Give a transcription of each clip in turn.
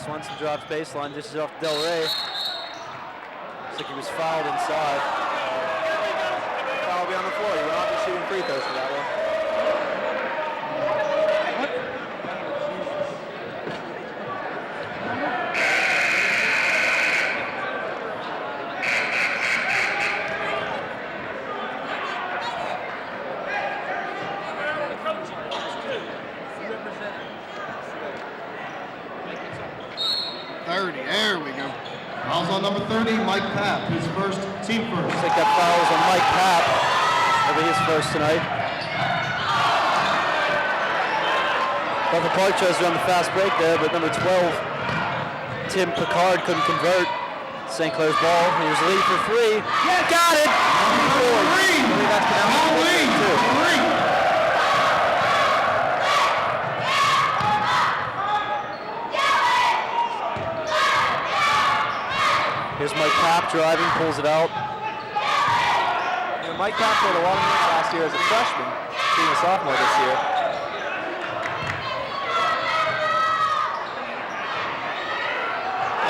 Swenson drops baseline, dishes off to Del Rey. Looks like he was fouled inside. Foul will be on the floor. You will not be shooting free throws for that one. There we go. Fouls on number 30, Mike Papp, his first, team first. Looks like that foul was on Mike Papp. That'll be his first tonight. Bethel Park tries to run the fast break there, but number 12, Tim Picard, couldn't convert. St. Clair's ball. Here's Lee for three. Yeah, got it! Three! Three! Here's Mike Papp driving, pulls it out. You know, Mike Papp played a lot of minutes last year as a freshman, being a sophomore this year.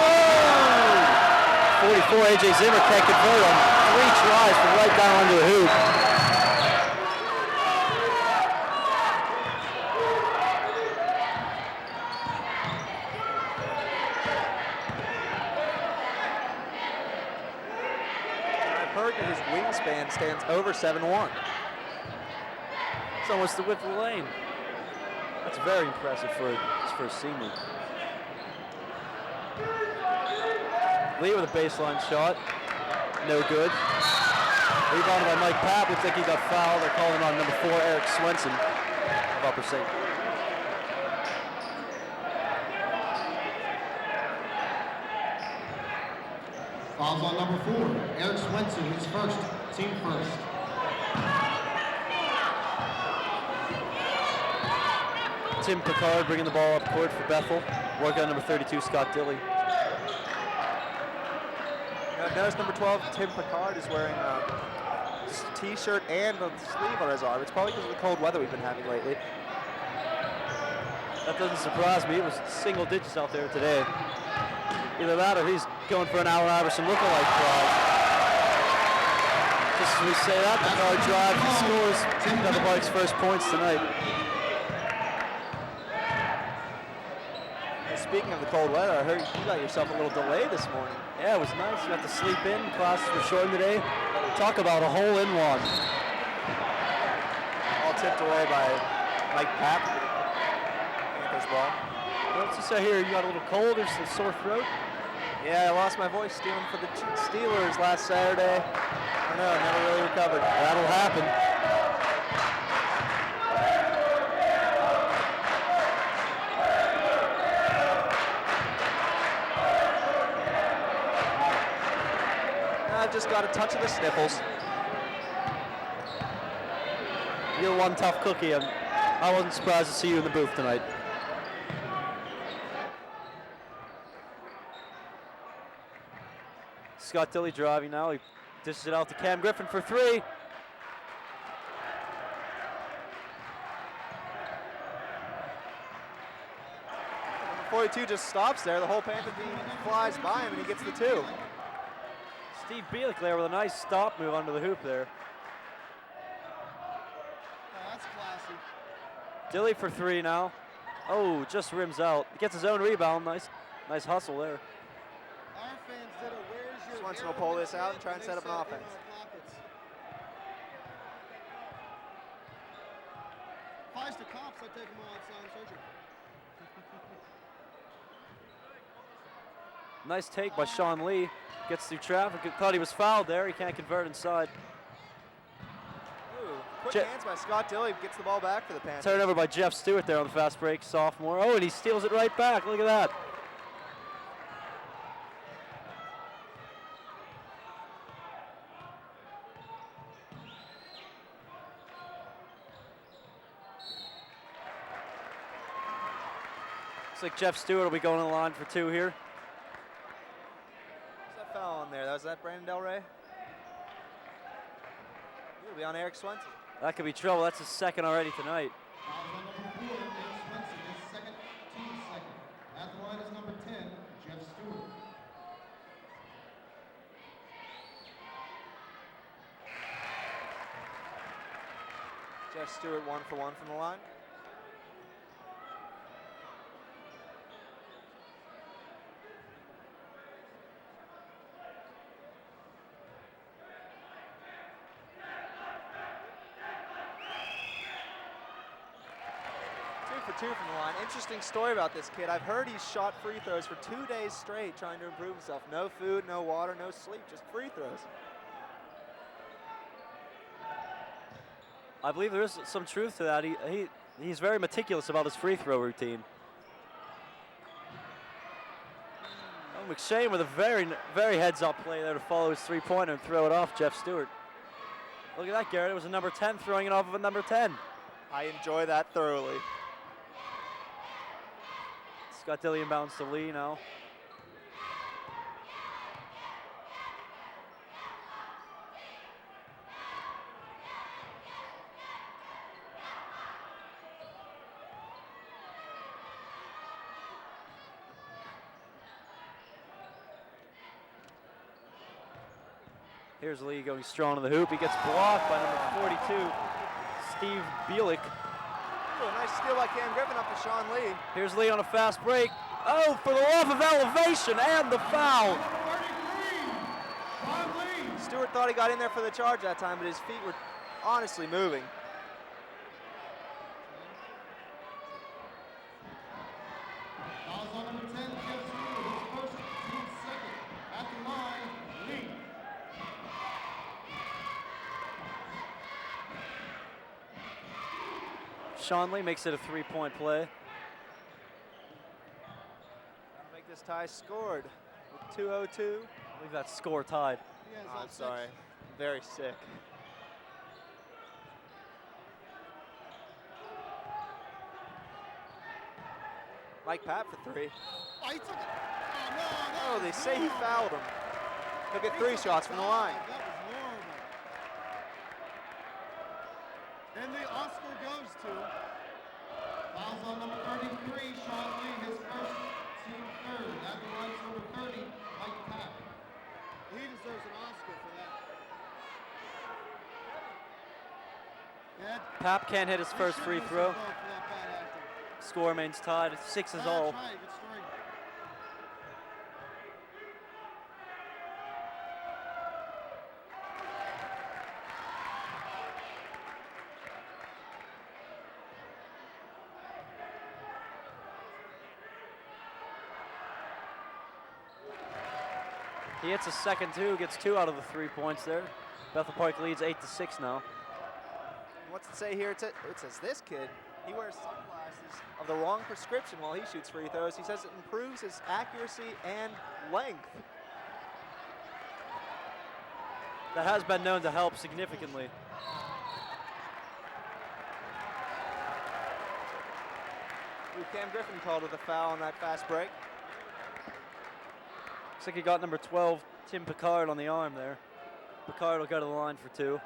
Oh! 44, AJ Zimmer can't convert on 3 tries from right down under the hoop. His wingspan stands over 7'1". It's almost the width of the lane. That's very impressive for his first senior. Lee with a baseline shot. No good. Rebounded by Mike Papp. Looks like he got fouled. They're calling on number 4, Eric Swenson of Upper St. Fouls on number 4, Eric Swenson, his first, team first. Tim Picard bringing the ball up court for Bethel. Work on number 32, Scott Dilley. Notice number 12, Tim Picard, is wearing a t-shirt and a sleeve on his arm. It's probably because of the cold weather we've been having lately. That doesn't surprise me. It was single digits out there today. Either that or he's going for an Allen Iverson lookalike drive. Just as we say that, Picard drives and scores Bethel Park's first points tonight. And speaking of the cold weather, I heard you got yourself a little delay this morning. Yeah, it was nice. You got to sleep in. Classes were short today. Talk about a hole-in-one. All tipped away by Mike Papp. Panthers ball. What's this I hear? You got a little cold or some sore throat? Yeah, I lost my voice stealing for the Steelers last Saturday. I don't know, never really recovered. That'll happen. I've just got a touch of the sniffles. You're one tough cookie. I wasn't surprised to see you in the booth tonight. Scott Dilley driving now. He dishes it out to Cam Griffin for 3. Number 42 just stops there. The whole Panther team flies by him and he gets the 2. Steve Bielik there with a nice stop move under the hoop there. Oh, that's classy. Dilley for 3 now. Oh, just rims out. Gets his own rebound. Nice hustle there. Our fans did a where's your Swenson will pull this out and try and set up an offense. Applies to cops, I take them all outside surgery. Nice take by Sean Lee. Gets through traffic. Thought he was fouled there. He can't convert inside. Ooh, quick hands by Scott Dilley. Gets the ball back for the Panthers. Turnover by Jeff Stewart there on the fast break, sophomore. Oh, and he steals it right back. Look at that. Looks like Jeff Stewart will be going on the line for 2 here. Foul on there. Was that Brandon Del Rey? It'll be on Eric Swenson. That could be trouble. That's his second already tonight. Number 4, Eric Swenson, his second, team second. At the line is number 10, Jeff Stewart 1 for 1 from the line. For 2 from the line. Interesting story about this kid. I've heard he's shot free throws for 2 days straight trying to improve himself. No food, no water, no sleep, just free throws. I believe there is some truth to that. He's very meticulous about his free throw routine. Oh, McShane with a very heads-up play there to follow his three-pointer and throw it off Jeff Stewart. Look at that, Garrett. It was a number 10 throwing it off of a number 10. I enjoy that thoroughly. Scott Dillian bounce to Lee now. Here's Lee going strong to the hoop. He gets blocked by number 42, Steve Bielik. Oh, nice steal by Cam Griffin up to Sean Lee. Here's Lee on a fast break. Oh, for the off of elevation and the foul. Stewart thought he got in there for the charge that time, but his feet were honestly moving. Fouls on number 10, Jeff Stewart, his first, team second. At the line, Lee. Sean Lee makes it a three-point play. That'll make this tie scored with 2:02. I believe that's score tied. Oh, I'm sorry. Very sick. Mike Papp for 3. Oh, he took it. Oh, no, Oh, they say he fouled him. He'll get 3 shots from the line. That was horrible. And the Oscar goes to fouls on number 33, Sean Lee, his first, team third. At the line, number 30, Mike Papp. He deserves an Oscar for that. Yeah, Pap can't hit his first free throw. for that bad acting. Score remains tied. 6 is all. That's right, good story. He hits a second two, gets 2 out of the 3 points there. Bethel Park leads 8-6 now. What's it say here? It says this kid, he wears sunglasses of the wrong prescription while he shoots free throws. He says it improves his accuracy and length. That has been known to help significantly. Cam Griffin called with a foul on that fast break. Looks like he got number 12, Tim Picard, on the arm there. Picard will go to the line for 2.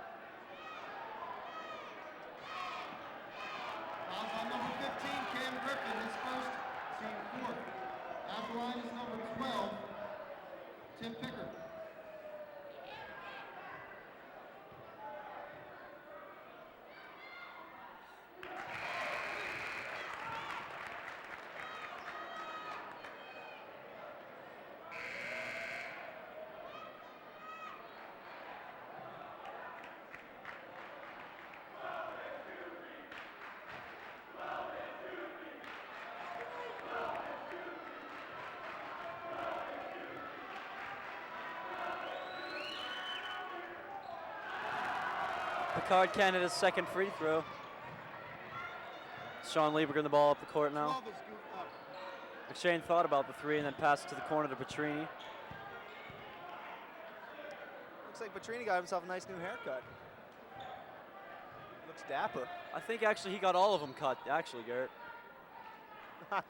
Fouls on number 15, Cam Griffin, his first, team fourth. At the line is number 12, Tim Pickard. Picard can't hit his second free throw. Sean Lee bringing the ball up the court now. 12 is goofed up. McShane thought about the 3 and then passed it to the corner to Petrini. Looks like Petrini got himself a nice new haircut. Looks dapper. I think actually he got all of them cut, actually, Garrett. What?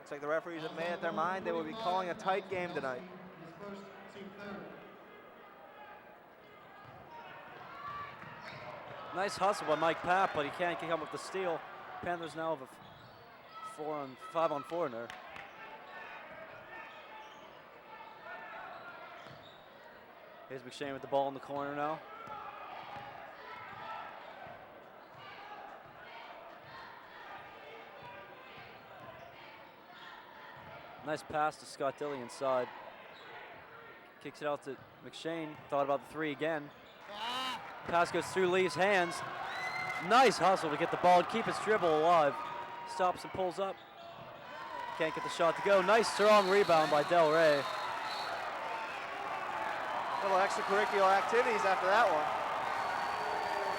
Looks like the referees have made up their mind. They will be calling a tight game tonight. His first, team third. Nice hustle by Mike Papp, but he can't come up with the steal. Panthers now have a 5-on-4 in there. Here's McShane with the ball in the corner now. Nice pass to Scott Dilly inside. Kicks it out to McShane. Thought about the three again. Pass goes through Lee's hands. Nice hustle to get the ball and keep his dribble alive. Stops and pulls up. Can't get the shot to go. Nice strong rebound by Del Rey. Little extracurricular activities after that one.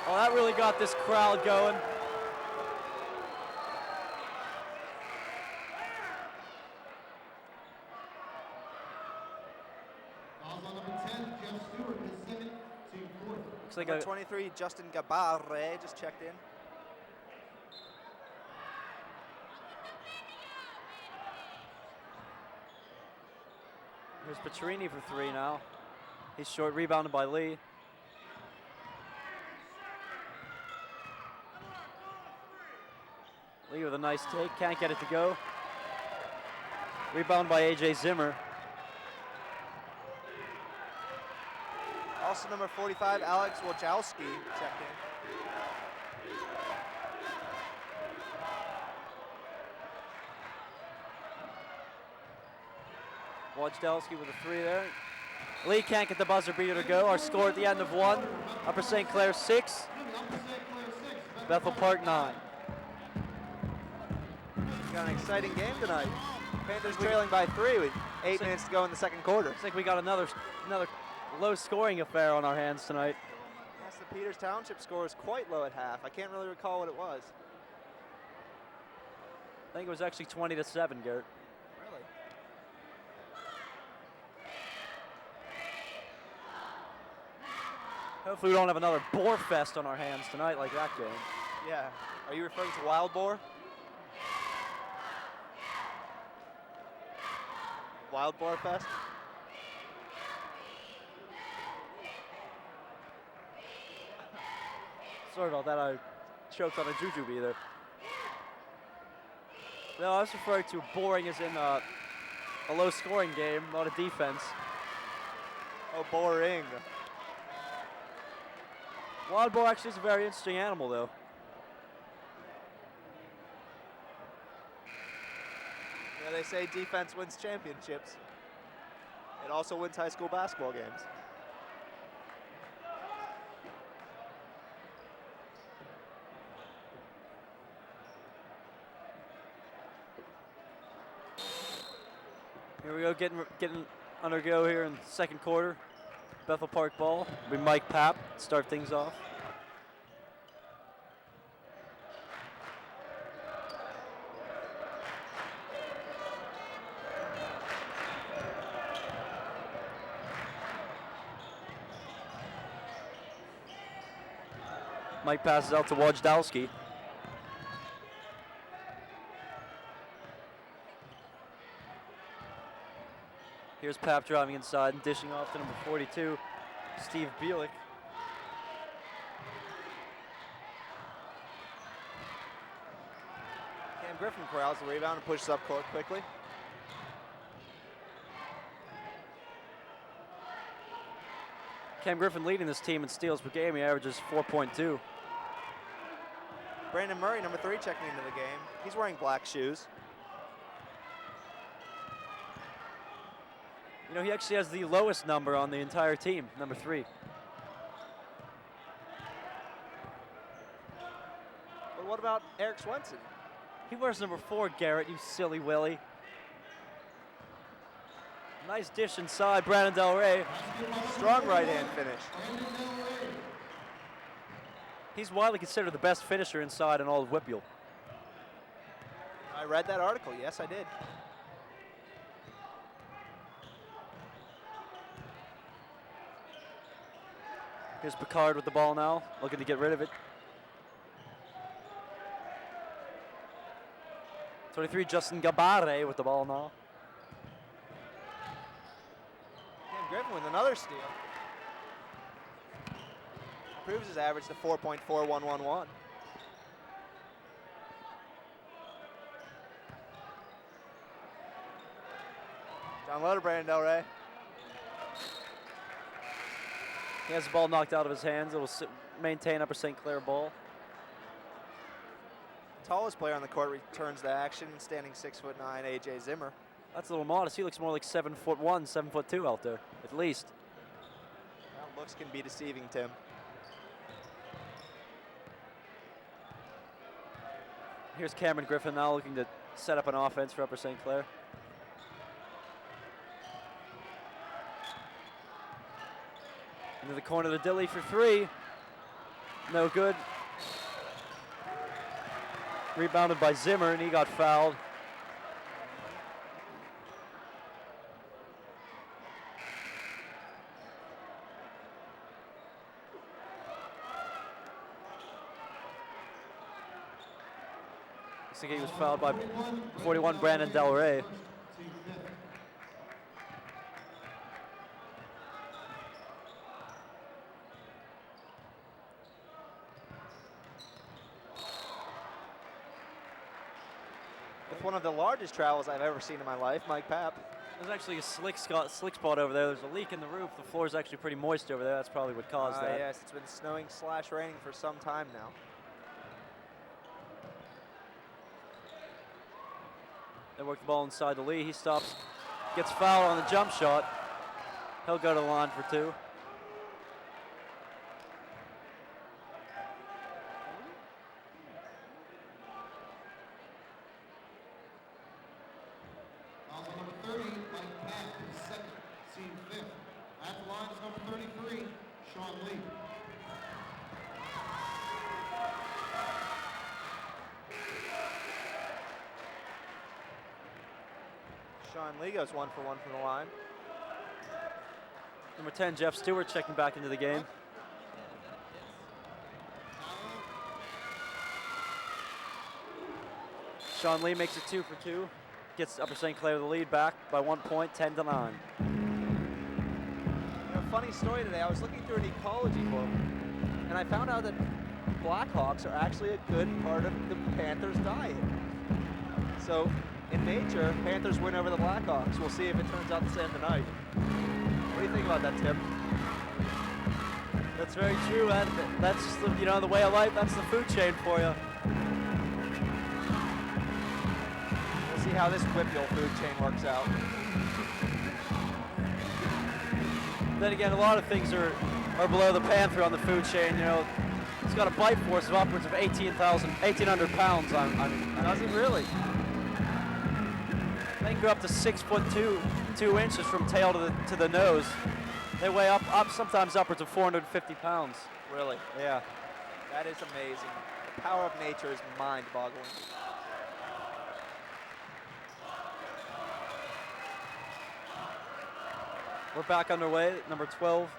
Well, that really got this crowd going. Fouls on number 10, Jeff Stewart, his second, team fourth. Looks like Number 23, Justin Gabarre, just checked in. Here's Petrini for three now. He's short, rebounded by Lee. Lee with a nice take, can't get it to go. Rebound by AJ Zimmer. Also number 45, Alex Wojcicki, checked in. Wojcicki with a three there. Lee can't get the buzzer beater to go. Our score at the end of one. Upper St. Clair 6. Bethel Park 9. Got an exciting game tonight. Panthers trailing by 3 with 8 minutes to go in the second quarter. Looks like we got another low-scoring affair on our hands tonight. Yes, the Peters Township score is quite low at half. I can't really recall what it was. I think it was actually 20-7, Garrett. Really? Hopefully we don't have another boar fest on our hands tonight like that game. Yeah. Are you referring to Wild Boar? Wild Boar Fest? Sorry about that, I choked on a jujube there. No, I was referring to boring as in a low-scoring game, not a defense. Oh, boring. Wild boar actually is a very interesting animal, though. Yeah, they say defense wins championships. It also wins high school basketball games. Here we go, getting undergo here in the second quarter. Bethel Park ball. It'll be Mike Papp start things off. Mike passes out to Wojcicki. Here's Papp driving inside and dishing off to number 42, Steve Bielik. Cam Griffin corrals the rebound and pushes up court quickly. Cam Griffin leading this team in steals per game. He averages 4.2. Brandon Murray, number 3, checking into the game. He's wearing black shoes. You know, he actually has the lowest number on the entire team, number 3. But what about Eric Swenson? He wears number 4, Garrett, you silly Willie. Nice dish inside, Brandon Del Rey. Strong right-hand finish. He's widely considered the best finisher inside in all of Whitfield. I read that article. Yes, I did. Here's Picard with the ball now, looking to get rid of it. 23, Justin Gabarre with the ball now. Cam Griffin with another steal. improves his average to 4.4111. Down low to Brandon Del Rey. He has the ball knocked out of his hands. It will maintain Upper St. Clair ball. Tallest player on the court returns to action, standing 6'9", AJ Zimmer. That's a little modest. He looks more like 7'1", 7'2" out there, at least. Well, looks can be deceiving, Tim. Here's Cameron Griffin now looking to set up an offense for Upper St. Clair. Into the corner to Dilly for three. No good. Rebounded by Zimmer, and he got fouled. Looks like he was fouled by 41 Brandon Del Rey. With one of the largest travels I've ever seen in my life, Mike Papp. There's actually a slick spot over there. There's a leak in the roof. The floor is actually pretty moist over there. That's probably what caused that. Yes, it's been snowing / raining for some time now. They work the ball inside the Lee. He stops, gets fouled on the jump shot. He'll go to the line for two. Foul on number 30, Mike Papp, his second, team fifth. At the line is number 33, Sean Lee. Sean Lee goes 1 for 1 from the line. Number 10, Jeff Stewart, checking back into the game. Sean Lee makes it 2 for 2. Gets Upper St. Clair the lead back by 1 point, 10-9. You know, funny story today. I was looking through an ecology book, and I found out that Blackhawks are actually a good part of the Panthers' diet. So, in nature, Panthers win over the Blackhawks. We'll see if it turns out the same tonight. What do you think about that, Tim? That's very true. That's just the, the way of life. That's the food chain for you. We'll see how this Whitfield food chain works out. Then again, a lot of things are below the Panther on the food chain. It's got a bite force of upwards of 1,800 pounds. Does it really? They can go up to 6'2", 2 inches from tail to the nose. They weigh up sometimes upwards of 450 pounds. Really? Yeah. That is amazing. The power of nature is mind-boggling. We're back underway. Number 12,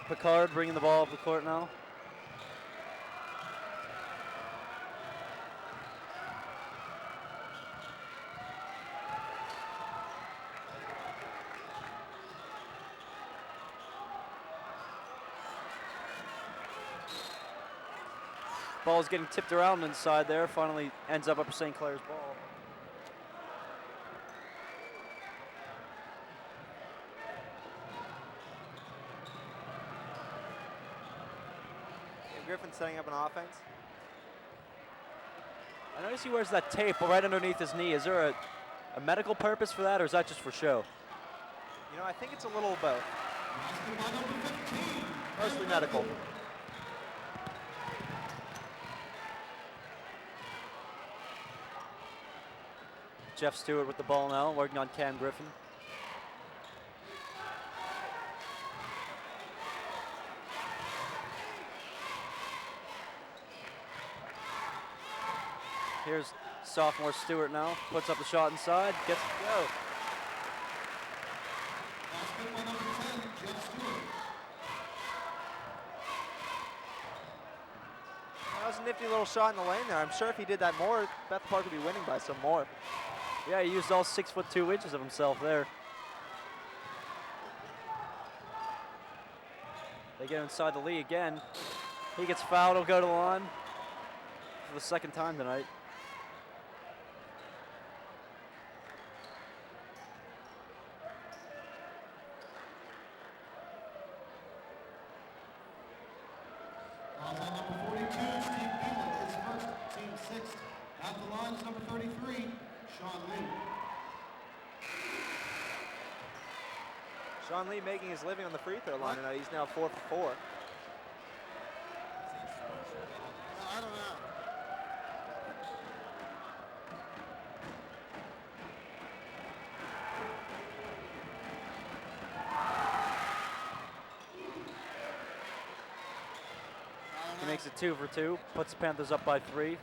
Picard bringing the ball up the court now. Ball's getting tipped around inside there. Finally ends up Upper St. Clair's ball. Griffin setting up an offense. I notice he wears that tape right underneath his knee. Is there a medical purpose for that, or is that just for show? I think it's a little of both. Mostly medical. Jeff Stewart with the ball now, working on Cam Griffin. Here's sophomore Stewart now, puts up the shot inside, gets it to go. Basketball number 10, Jeff Stewart. That was a nifty little shot in the lane there. I'm sure if he did that more, Bethel Park would be winning by some more. Yeah, he used all 6'2" inches of himself there. They get inside the Lee again. He gets fouled, he'll go to the line for the second time tonight. Fouls on number 42, Steve Bethel, his first, team sixth. At the line is number 33, Sean Lee. Sean Lee making his living on the free throw line tonight. He's now 4 for 4. I don't know. He makes it 2 for 2, puts the Panthers up by 3.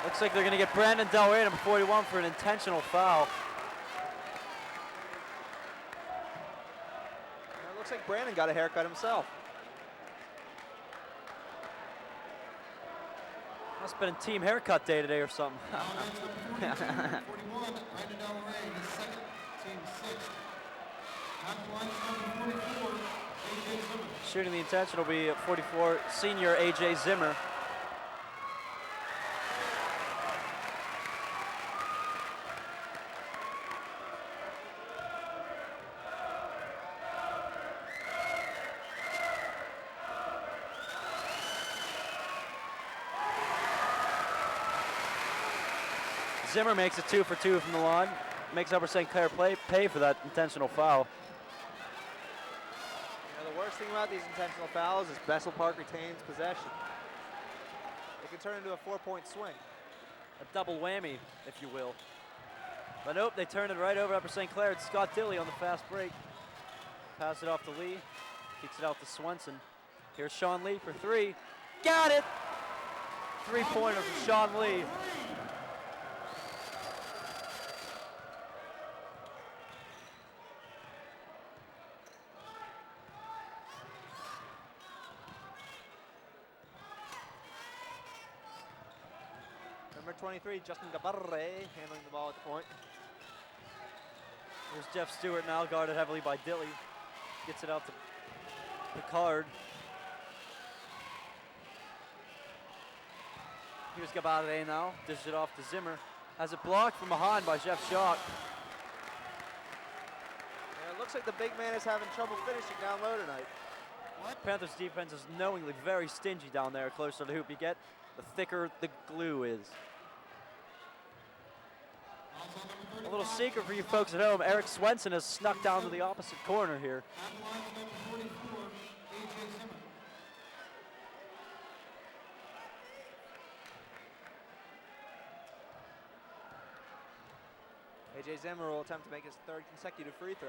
Looks like they're going to get Brandon Del Rey, number 41, for an intentional foul. It looks like Brandon got a haircut himself. Must have been a team haircut day today or something. Brandon Del Rey, his second, team sixth. At the line is number 44, A.J. Zimmer. Shooting the intentional will be 44, senior A.J. Zimmer. Zimmer makes it 2 for 2 from the line. Makes Upper St. Clair pay for that intentional foul. You know, the worst thing about these intentional fouls is Bethel Park retains possession. It can turn into a 4-point swing. A double whammy, if you will. But nope, they turn it right over Upper St. Clair. It's Scott Dilley on the fast break. Pass it off to Lee. Kicks it out to Swenson. Here's Sean Lee for 3. Got it! 3-pointer from Sean Lee. Number 23, Justin Gabarre, handling the ball at the point. Here's Jeff Stewart now, guarded heavily by Dilley. Gets it out to Picard. Here's Gabarre now, dishes it off to Zimmer. Has it blocked from behind by Jeff Schock. Yeah, it looks like the big man is having trouble finishing down low tonight. Panthers defense is knowingly very stingy down there closer to the hoop you get, the thicker the glue is. A little secret for you folks at home, Eric Swenson has snuck down to the opposite corner here. A.J. Zimmer will attempt to make his third consecutive free throw.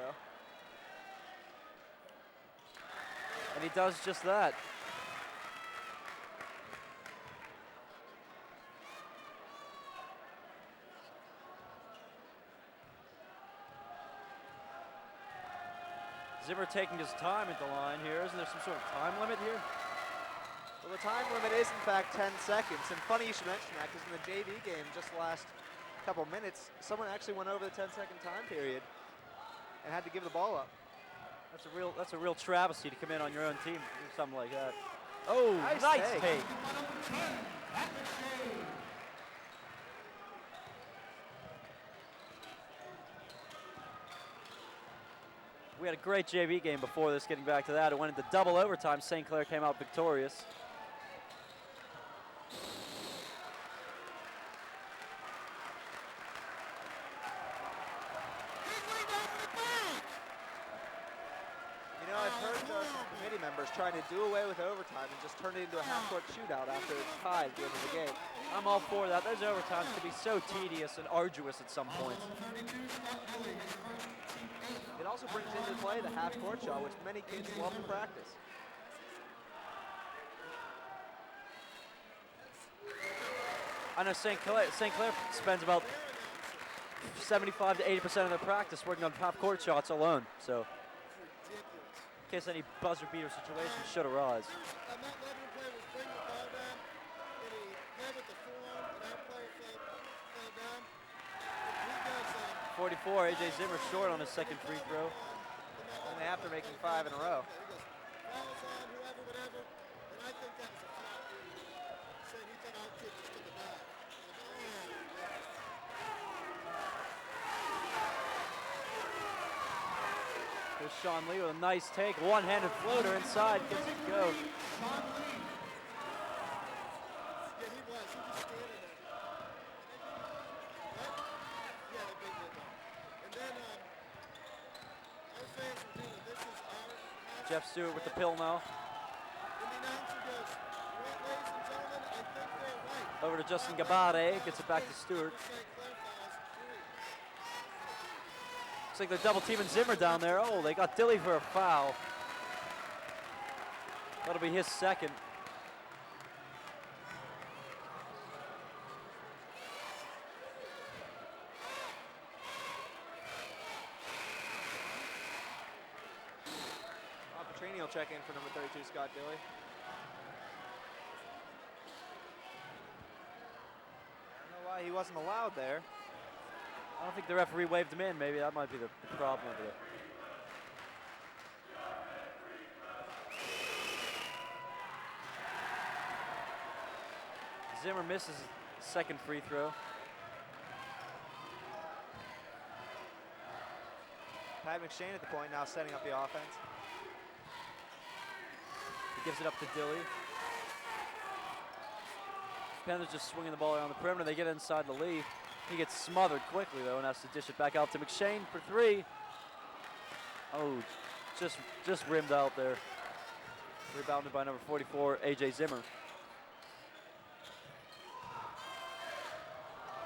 And he does just that. Zimmer taking his time at the line here. Isn't there some sort of time limit here? Well, the time limit is in fact 10 seconds. And funny you should mention that, because in the JV game just the last couple minutes, someone actually went over the 10-second time period and had to give the ball up. That's a real travesty to come in on your own team and do something like that. Oh, nice take. We had a great JV game before this, getting back to that. It went into double overtime. St. Clair came out victorious. You know, I've heard some committee members trying to do away with overtime and just turn it into a half-court shootout after it's tied at the end of the game. I'm all for that. Those overtimes can be so tedious and arduous at some points. It also brings into play the half-court shot, which many kids love to practice. I know St. Clair spends about 75 to 80% of their practice working on half-court shots alone. So, in case any buzzer beater situation should arise. I'm not letting him play with bring the ball down, and he played with the forearm, and our player fell down. If he does 44, A.J. Zimmer short on his second free throw. Only after making 5 in a row. Here's Sean Lee with a nice take, one-handed floater inside, gets it to go. Jeff Stewart with the pill now. Over to Justin Gabare, gets it back to Stewart. Looks like they're double teaming Zimmer down there. Oh, they got Dilly for a foul. That'll be his second. Petrini will check in for number 32, Scott Dilly. I don't know why he wasn't allowed there. I don't think the referee waved him in. Maybe that might be the problem over there. Zimmer misses his second free throw. Pat McShane at the point now, setting up the offense. He gives it up to Dilly. Panthers just swinging the ball around the perimeter. They get inside the lead. He gets smothered quickly, though, and has to dish it back out to McShane for 3. Oh, just rimmed out there. Rebounded by number 44, A.J. Zimmer.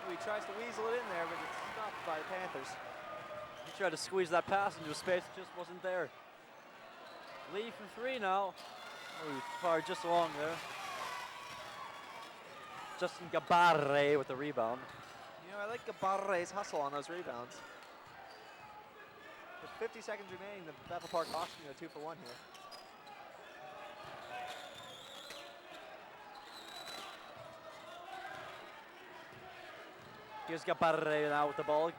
He tries to weasel it in there, but it's stopped by the Panthers. He tried to squeeze that pass into a space that just wasn't there. Lee for 3 now. Oh, he fired just along there. Justin Gabare with the rebound. You know, I like Gabare's hustle on those rebounds. With 50 seconds remaining, the Bethel Park Hawks can go 2 for 1 here. Here's Gabare now with the ball.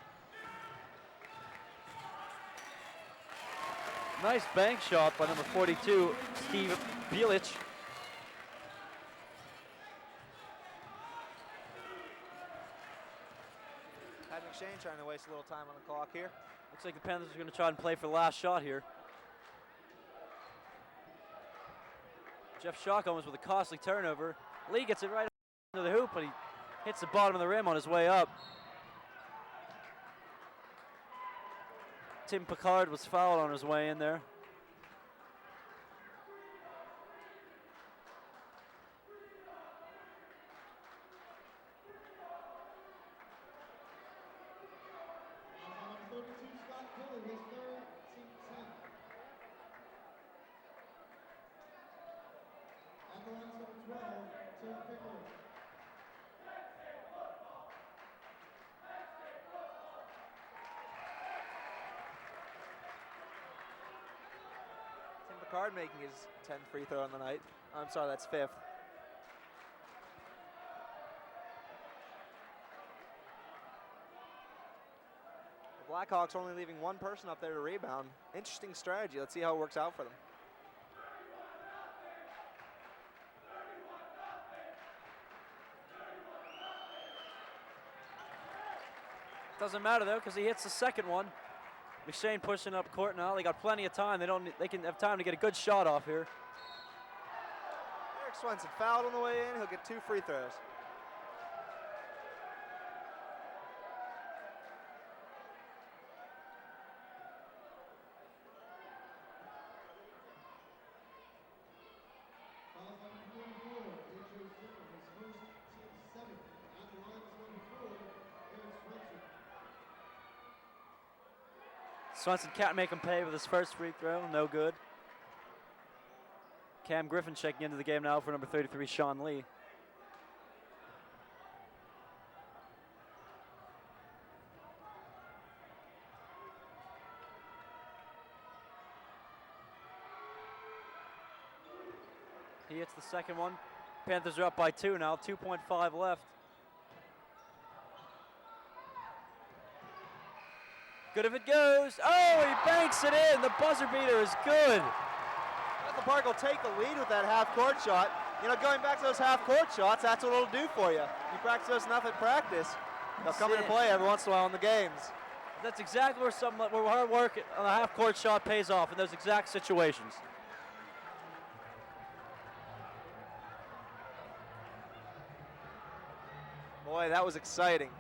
Nice bank shot by number 42, Steve Bielich. Pat McShane trying to waste a little time on the clock here. Looks like the Panthers are going to try and play for the last shot here. Jeff Shaw comes with a costly turnover. Lee gets it right into the hoop, but he hits the bottom of the rim on his way up. Tim Picard was fouled on his way in there. Picard making his 10th free throw on the night. I'm sorry, that's 5th. The Blackhawks only leaving one person up there to rebound. Interesting strategy. Let's see how it works out for them. Doesn't matter though, because he hits the second one. McShane pushing up court now. They got plenty of time. They can have time to get a good shot off here. Eric Swenson fouled on the way in. He'll get 2 free throws. Swenson can't make him pay with his first free throw, no good. Cam Griffin checking into the game now for number 33, Sean Lee. He hits the second one. Panthers are up by 2 now, 2.5 left. Good if it goes. Oh, he banks it in. The buzzer beater is good. Bethel Park will take the lead with that half-court shot. You know, going back to those half-court shots, that's what it'll do for you. You practice those enough in practice, they'll come into play every once in a while in the games. That's exactly where hard work on a half-court shot pays off, in those exact situations. Boy, that was exciting.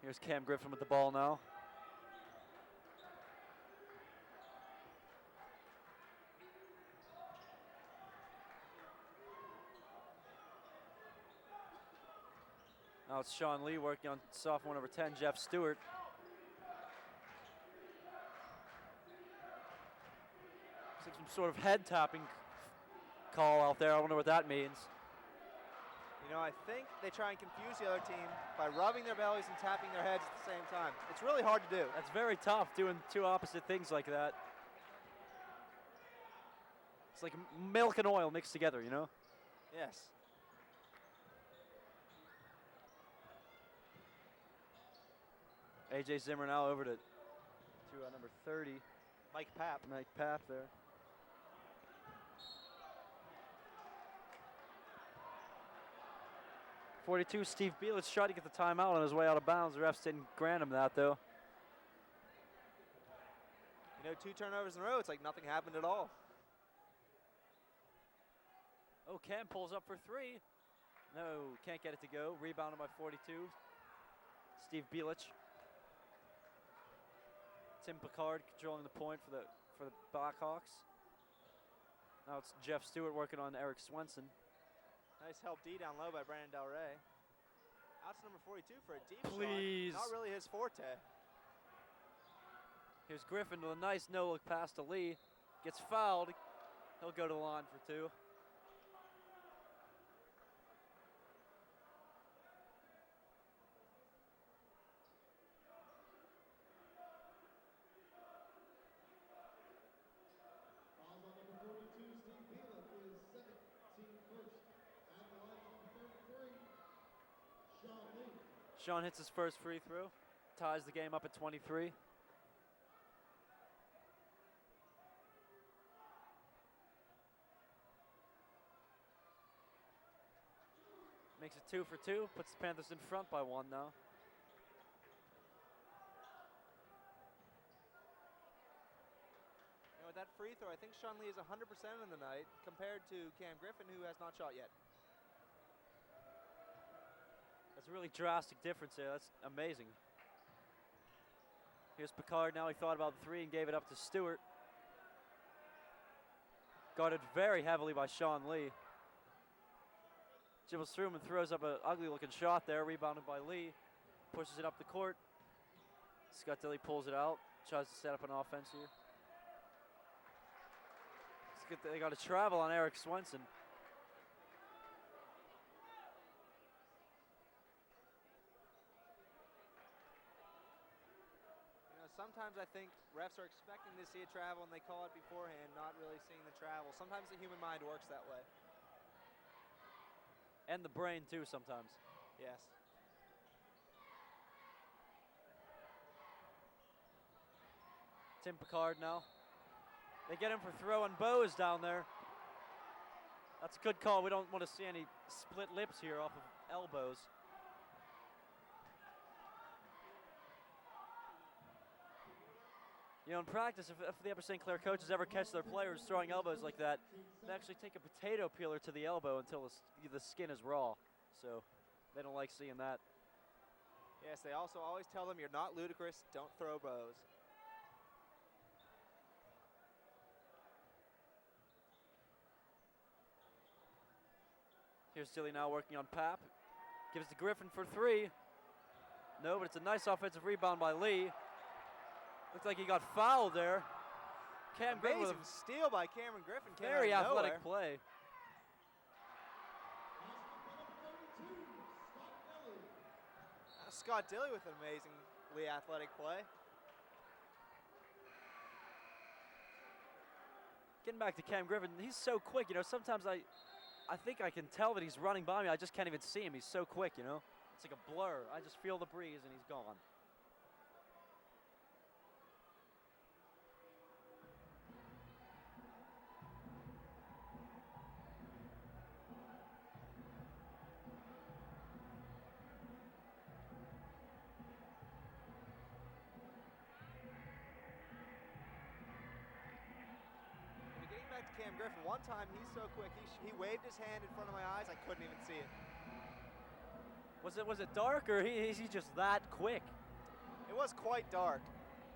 Here's Cam Griffin with the ball now. Now it's Sean Lee working on sophomore number 10, Jeff Stewart. Looks like some sort of head tapping call out there. I wonder what that means. You know, I think they try and confuse the other team by rubbing their bellies and tapping their heads at the same time. It's really hard to do. That's very tough, doing two opposite things like that. It's like milk and oil mixed together, you know? Yes. AJ Zimmer now over to number 30. Mike Papp. Mike Papp there. .42, Steve Bielich tried to get the timeout on his way out of bounds. The refs didn't grant him that, though. You know, 2 turnovers in a row, it's like nothing happened at all. Oh, Cam pulls up for 3. No, can't get it to go. Rebounded by 42. Steve Bielich. Tim Picard controlling the point for the Blackhawks. Now it's Jeff Stewart working on Eric Swenson. Nice help D down low by Brandon Del Rey. Out to number 42 for a deep Please. shot. Not really his forte. Here's Griffin with a nice no-look pass to Lee. Gets fouled. He'll go to the line for 2. Fouls on number 42, Steve Bielich, his second, team first. At the line, number 33, Sean Lee. Sean hits his first free throw. Ties the game up at 23. Makes it 2 for 2. Puts the Panthers in front by 1 now. You know, with that free throw, I think Sean Lee is 100% in the night compared to Cam Griffin, who has not shot yet. That's a really drastic difference there. That's amazing. Here's Picard. Now he thought about the 3 and gave it up to Stewart. Guarded very heavily by Sean Lee. Dribbles through him and throws up an ugly-looking shot there. Rebounded by Lee. Pushes it up the court. Scott Dilly pulls it out. Tries to set up an offense here. They got to travel on Eric Swenson. You know, sometimes I think refs are expecting to see a travel and they call it beforehand, not really seeing the travel. Sometimes the human mind works that way. And the brain, too, sometimes. Yes. Tim Picard now. They get him for throwing bows down there. That's a good call. We don't want to see any split lips here off of elbows. You know, in practice, if the Upper St. Clair coaches ever catch their players throwing elbows like that, they actually take a potato peeler to the elbow until the skin is raw. So they don't like seeing that. Yes, they also always tell them you're not ludicrous, don't throw bows. Here's Dilly now working on Papp. Gives to Griffin for 3. No, but it's a nice offensive rebound by Lee. Looks like he got fouled there. Cam Griffin with Amazing steal by Cameron Griffin. Came very out of athletic nowhere. play. Scott Dilly with an amazingly athletic play. Getting back to Cam Griffin, he's so quick. You know, sometimes I think I can tell that he's running by me. I just can't even see him. He's so quick, you know. It's like a blur. I just feel the breeze and he's gone. Getting back to Cam Griffin, one time he's so quick, he waved his hand in front of my eyes, I couldn't even see it. Was it dark, or is he just that quick? It was quite dark.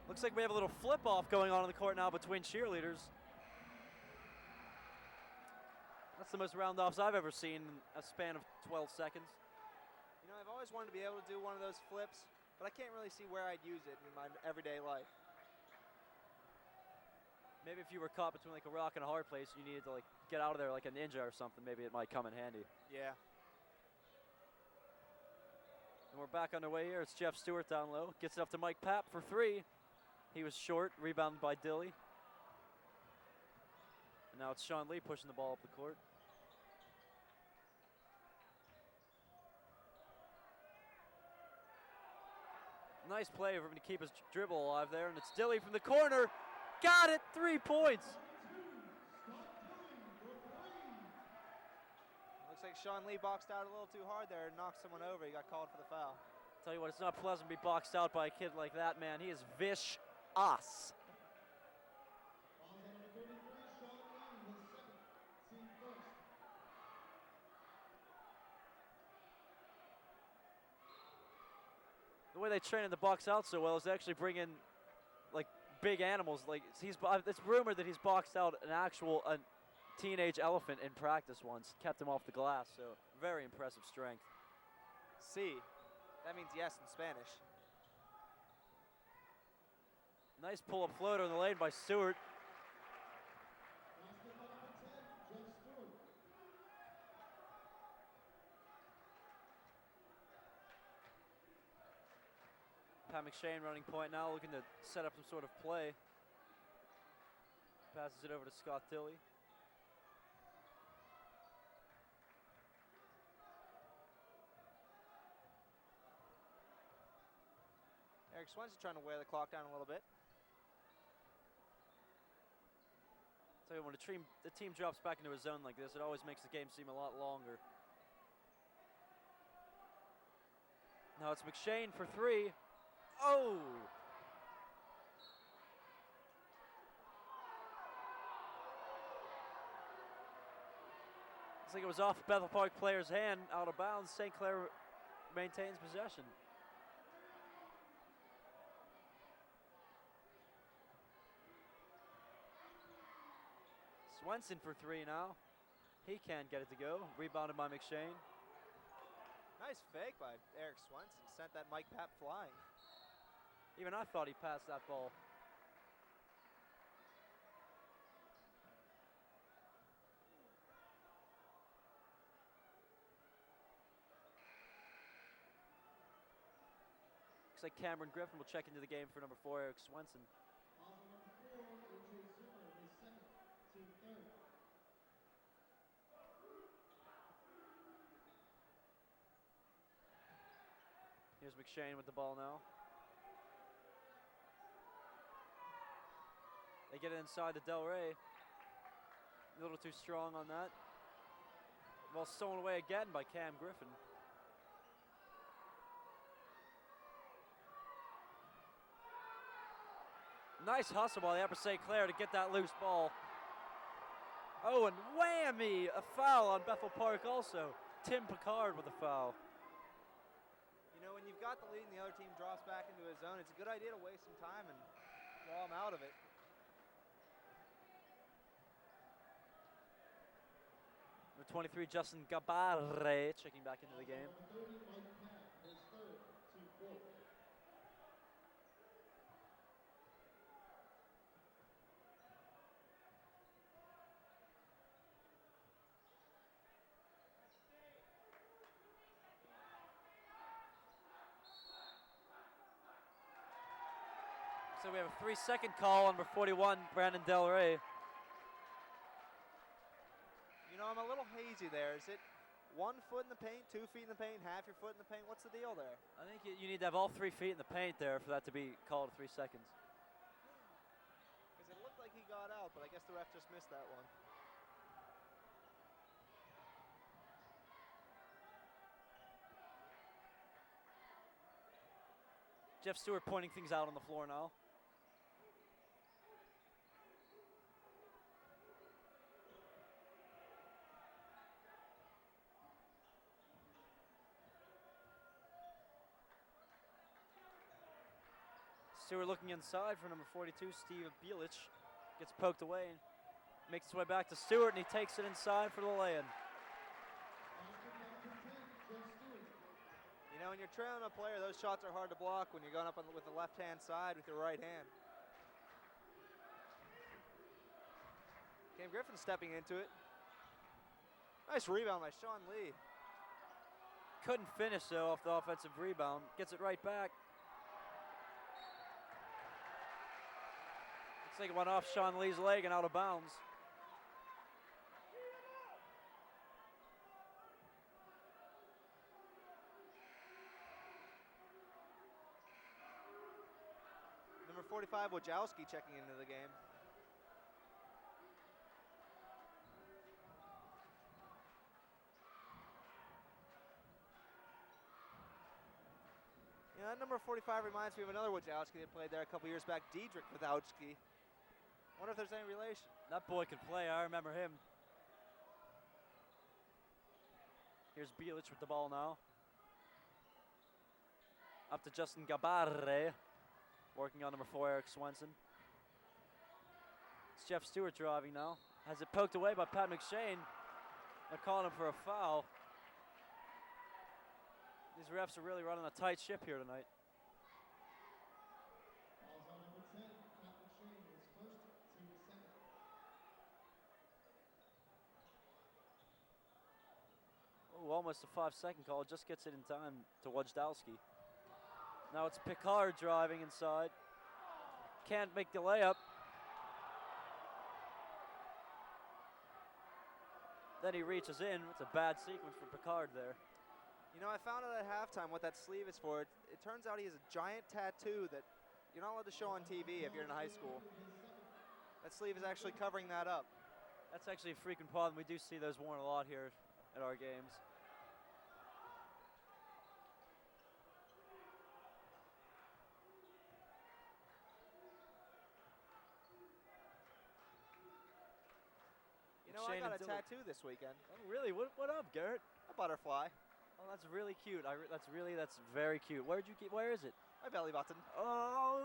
Looks like we have a little flip-off going on in the court now between cheerleaders. That's the most round-offs I've ever seen in a span of 12 seconds. You know, I've always wanted to be able to do one of those flips, but I can't really see where I'd use it in my everyday life. Maybe if you were caught between like a rock and a hard place, you needed to like get out of there like a ninja or something, maybe it might come in handy. Yeah. And we're back underway here. It's Jeff Stewart down low. Gets it up to Mike Papp for three. He was short, rebounded by Dilly. And now it's Sean Lee pushing the ball up the court. Nice play for him to keep his dribble alive there, and it's Dilly from the corner. Got it, 3 points. Looks like Sean Lee boxed out a little too hard there and knocked someone over. He got called for the foul. Tell you what, it's not pleasant to be boxed out by a kid like that, man. He is vicious. The way they train in the box out so well is they actually bring in like big animals. Like it's rumored that he's boxed out a teenage elephant in practice once, kept him off the glass. So very impressive strength. See, that means yes in Spanish. Nice pull-up floater in the lane by Stewart. Pat McShane running point now, looking to set up some sort of play. Passes it over to Scott Dilly. Eric Swenson trying to wear the clock down a little bit. Tell you, when the team drops back into a zone like this, it always makes the game seem a lot longer. Now it's McShane for three. Oh! Looks like it was off Bethel Park player's hand, out of bounds. St. Clair maintains possession. Swenson for three now. He can't get it to go. Rebounded by McShane. Nice fake by Eric Swenson. Sent that Mike Papp flying. Even I thought he passed that ball. Looks like Cameron Griffin will check into the game for number 4, Eric Swenson. Here's McShane with the ball now. They get it inside to Del Rey. A little too strong on that. Ball stolen away again by Cam Griffin. Nice hustle by the Upper St. Clair to get that loose ball. Oh, and whammy! A foul on Bethel Park also. Tim Picard with a foul. You know, when you've got the lead and the other team drops back into a zone, it's a good idea to waste some time and draw them out of it. Number 23, Justin Gabarre, checking back into the game. So we have a 3-second call on number 41, Brandon Del Rey. You know, I'm a little hazy there. Is it 1 foot in the paint, 2 feet in the paint, half your foot in the paint? What's the deal there? I think you need to have all 3 feet in the paint there for that to be called 3 seconds. Because it looked like he got out, but I guess the ref just missed that one. Jeff Stewart pointing things out on the floor now. Stewart looking inside for number 42, Steve Bielich. Gets poked away and makes his way back to Stewart, and he takes it inside for the lay-in. You know, when you're trailing a player, those shots are hard to block when you're going up with the left-hand side with your right hand. Cam Griffin stepping into it. Nice rebound by Sean Lee. Couldn't finish, though, off the offensive rebound. Gets it right back. Looks like it went off Sean Lee's leg and out of bounds. Number 45, Wojciechowski checking into the game. You know, that number 45 reminds me of another Wojciechowski that played there a couple years back, Diedrich Wojciechowski. Wonder if there's any relation. That boy could play. I remember him. Here's Bielich with the ball now. Up to Justin Gabarre. Working on number 4, Eric Swenson. It's Jeff Stewart driving now. Has it poked away by Pat McShane. They're calling him for a foul. These refs are really running a tight ship here tonight. Oh, almost a 5-second call. Just gets it in time to Wojciechowski. Now it's Picard driving inside. Can't make the layup. Then he reaches in. It's a bad sequence for Picard there. You know, I found out at halftime what that sleeve is for. It turns out he has a giant tattoo that you're not allowed to show on TV if you're in high school. That sleeve is actually covering that up. That's actually a frequent problem. We do see those worn a lot here at our games. You know, I got a tattoo this weekend. Oh, really? What up, Garrett? A butterfly. Oh, that's really cute. That's very cute. Where'd you get? Where is it? My belly button. Oh!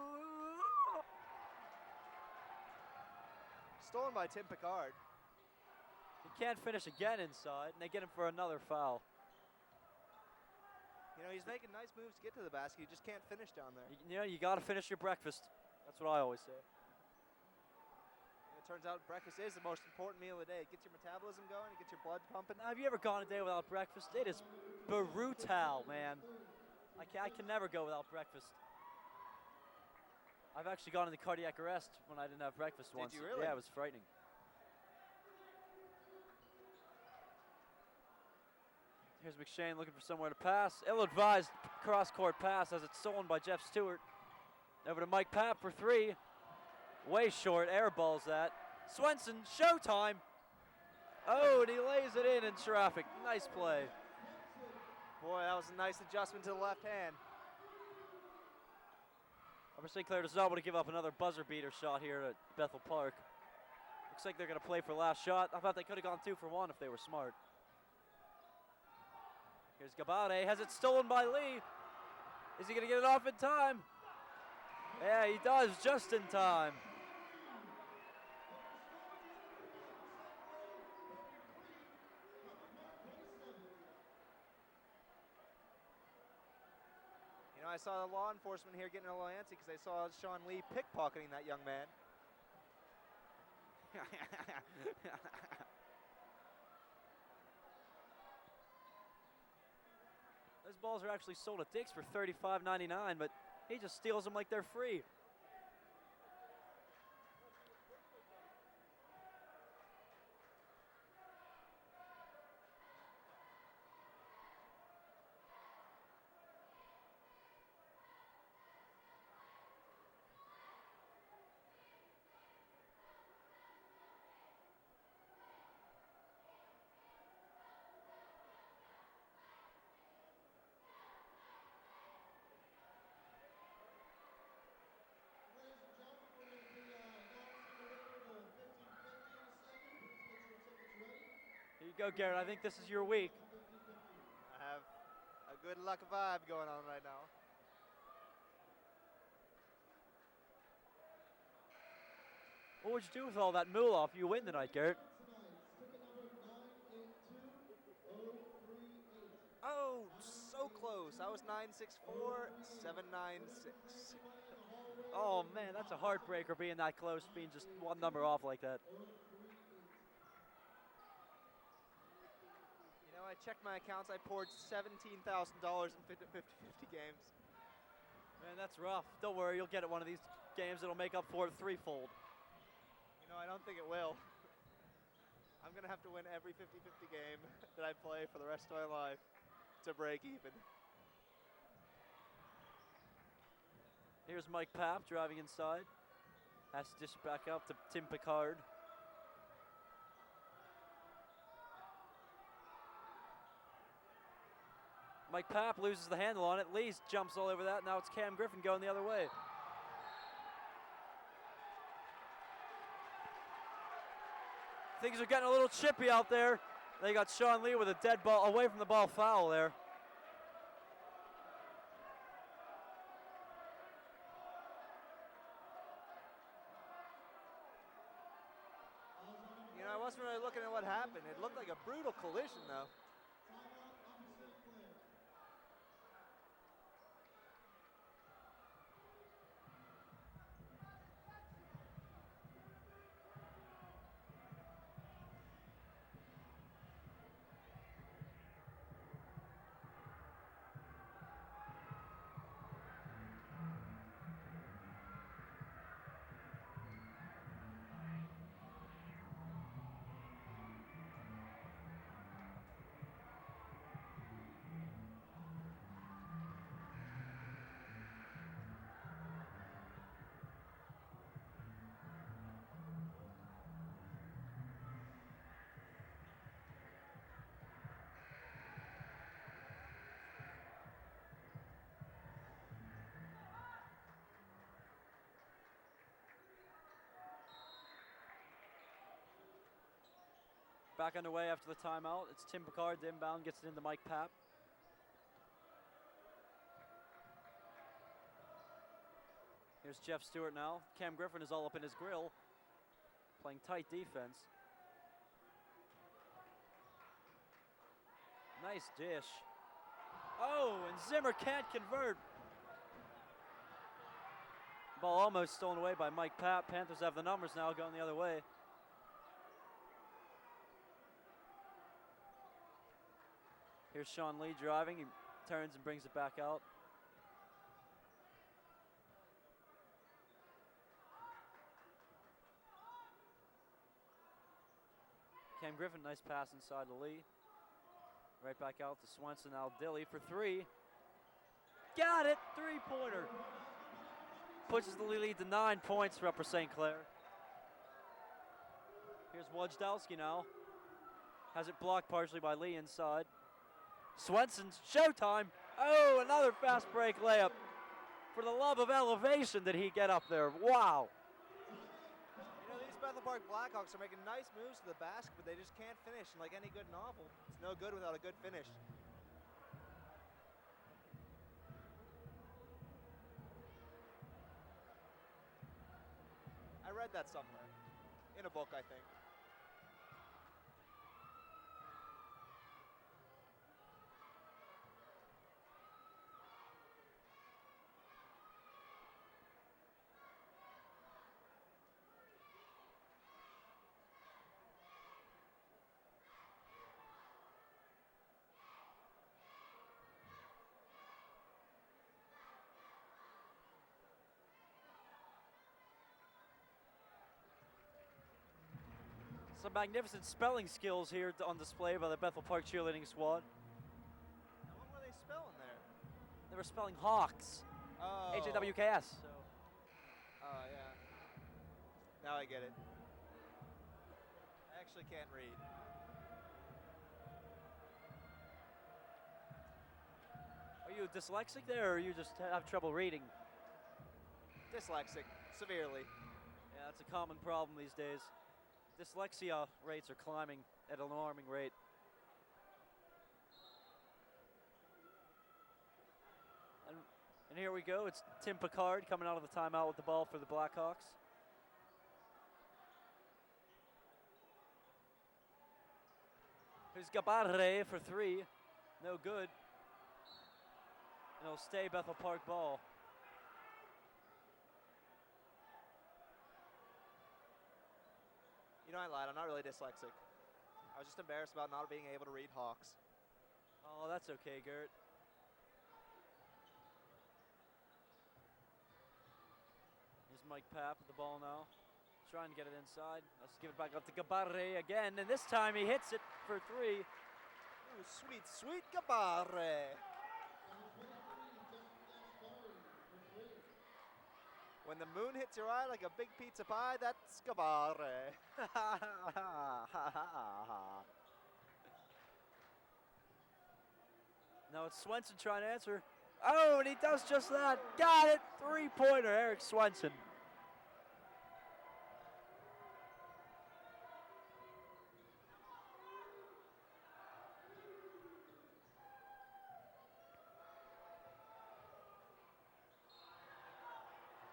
Stolen by Tim Picard. He can't finish again inside, and they get him for another foul. You know, he's making nice moves to get to the basket. He just can't finish down there. You know, you got to finish your breakfast. That's what I always say. It turns out breakfast is the most important meal of the day. It gets your metabolism going, it gets your blood pumping. Now, have you ever gone a day without breakfast? It is brutal, man. I can never go without breakfast. I've actually gone into cardiac arrest when I didn't have breakfast once. Did you really? Yeah, it was frightening. Here's McShane looking for somewhere to pass. Ill-advised cross-court pass as it's stolen by Jeff Stewart. Over to Mike Papp for 3. Way short, air balls that. Swenson, showtime. Oh, and he lays it in traffic. Nice play. Boy, that was a nice adjustment to the left hand. Upper St. Clair does not want to give up another buzzer beater shot here at Bethel Park. Looks like they're going to play for last shot. I thought they could have gone 2 for 1 if they were smart. Here's Gabade, has it stolen by Lee. Is he going to get it off in time? Yeah, he does, just in time. You know, I saw the law enforcement here getting a little antsy because they saw Sean Lee pickpocketing that young man. Those balls are actually sold at Dick's for $35.99, but he just steals them like they're free. Here you go, Garrett. I think this is your week. I have a good luck vibe going on right now. What would you do with all that moolah if you win tonight, Garrett? Oh, so close. I was 964, 796. Oh man, that's a heartbreaker being that close, being just one number off like that. You know, I checked my accounts. I poured $17,000 in 50 games. Man, that's rough. Don't worry, you'll get it one of these games that'll make up for it threefold. You know, I don't think it will. I'm going to have to win every 50-50 game that I play for the rest of my life to break even. Here's Mike Papp driving inside. Has to dish back up to Tim Picard. Mike Papp loses the handle on it. Lees jumps all over that. Now it's Cam Griffin going the other way. Things are getting a little chippy out there. They got Sean Lee with a dead ball away from the ball foul there. You know, I wasn't really looking at what happened. It looked like a brutal collision, though. Back underway after the timeout. It's Tim Picard, the inbound, gets it into Mike Papp. Here's Jeff Stewart now. Cam Griffin is all up in his grill, playing tight defense. Nice dish. Oh, and Zimmer can't convert. Ball almost stolen away by Mike Papp. Panthers have the numbers now going the other way. Here's Sean Lee driving. He turns and brings it back out. Cam Griffin, nice pass inside to Lee. Right back out to Swenson. Now Dilly for three. Got it! Three-pointer. Pushes the lead to 9 points for Upper St. Clair. Here's Wojciechowski now. Has it blocked partially by Lee inside. Swenson's showtime. Oh, another fast break layup. For the love of elevation did he get up there. Wow. You know, these Bethel Park Blackhawks are making nice moves to the basket, but they just can't finish. And like any good novel, it's no good without a good finish. I read that somewhere. In a book, I think. Some magnificent spelling skills here on display by the Bethel Park cheerleading squad. Now, what were they spelling there? They were spelling Hawks. Oh. H-A-W-K-S. So. Oh, yeah. Now I get it. I actually can't read. Are you dyslexic there, or you just have trouble reading? Dyslexic, severely. Yeah, that's a common problem these days. Dyslexia rates are climbing at an alarming rate. And here we go. It's Tim Picard coming out of the timeout with the ball for the Blackhawks. Luis Gabarre for three. No good. And it'll stay Bethel Park ball. You know, I lied. I'm not really dyslexic. I was just embarrassed about not being able to read Hawks. Oh, that's okay, Gert. Here's Mike Papp with the ball now. Trying to get it inside. Let's give it back up to Gabarre again, and this time he hits it for three. Ooh, sweet, sweet Gabarre. When the moon hits your eye like a big pizza pie, that's Gabarre. Now it's Swenson trying to answer. Oh, and he does just that. Got it. Three-pointer, Eric Swenson.